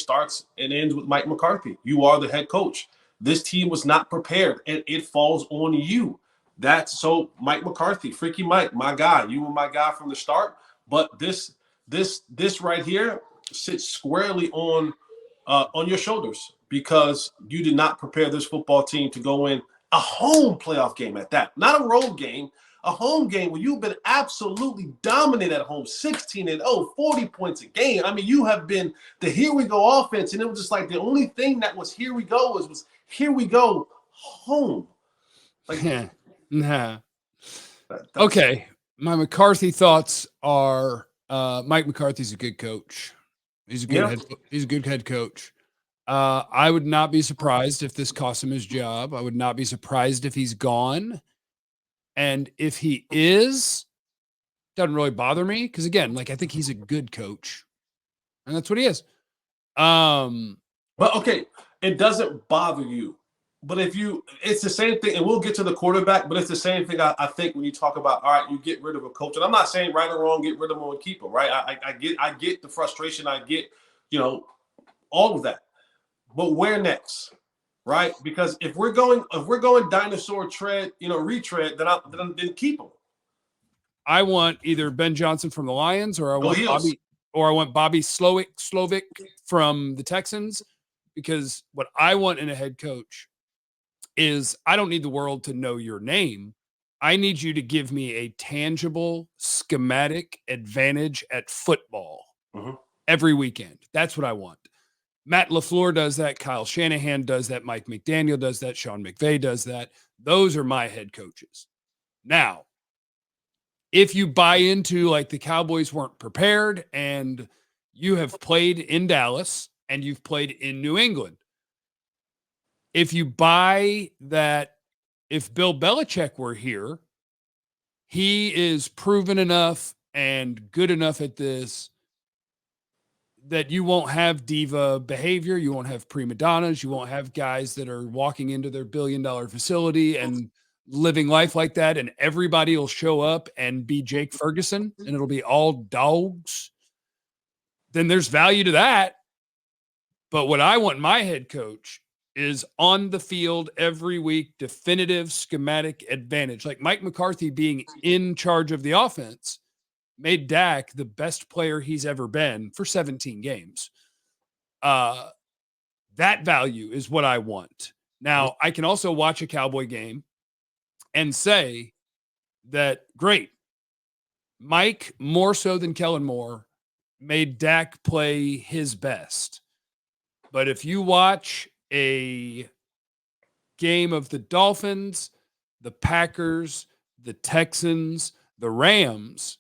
starts and ends with Mike McCarthy. You are the head coach. This team was not prepared, and it falls on you. That's so Mike McCarthy, freaky Mike, my guy. You were my guy from the start. But this right here sits squarely on your shoulders because you did not prepare this football team to go in a home playoff game at that, not a road game, a home game where you've been absolutely dominant at home, 16-0, 40 points a game. I mean, you have been the here we go offense, and it was just like the only thing that was here we go was here we go home. Like, nah. Okay, my McCarthy thoughts are Mike McCarthy's a good coach. He's a good head coach. I would not be surprised if this cost him his job. I would not be surprised if he's gone. And if he is, doesn't really bother me because, again, like I think he's a good coach, and that's what he is. But okay, it doesn't bother you. But it's the same thing, and we'll get to the quarterback, but it's the same thing I think when you talk about, all right, you get rid of a coach. And I'm not saying right or wrong, get rid of him and keep him, right? I get the frustration. I get, all of that. But where next? Right? Because if we're going dinosaur tread, retread, then keep him. I want either Ben Johnson from the Lions or I want Bobby Slovic from the Texans, because what I want in a head coach is I don't need the world to know your name. I need you to give me a tangible, schematic advantage at football every weekend. That's what I want. Matt LaFleur does that. Kyle Shanahan does that. Mike McDaniel does that. Sean McVay does that. Those are my head coaches. Now, if you buy into like the Cowboys weren't prepared and you have played in Dallas and you've played in New England, if you buy that, if Bill Belichick were here, he is proven enough and good enough at this that you won't have diva behavior. You won't have prima donnas. You won't have guys that are walking into their $1 billion facility and living life like that. And everybody will show up and be Jake Ferguson and it'll be all dogs. Then there's value to that. But what I want my head coach is on the field every week, definitive schematic advantage. Like Mike McCarthy being in charge of the offense made Dak the best player he's ever been for 17 games. That value is what I want. Now, I can also watch a Cowboy game and say that, great, Mike, more so than Kellen Moore, made Dak play his best. But if you watch a game of the Dolphins, the Packers, the Texans, the Rams,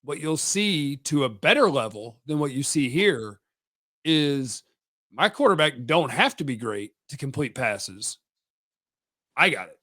what you'll see to a better level than what you see here is my quarterback don't have to be great to complete passes. I got it.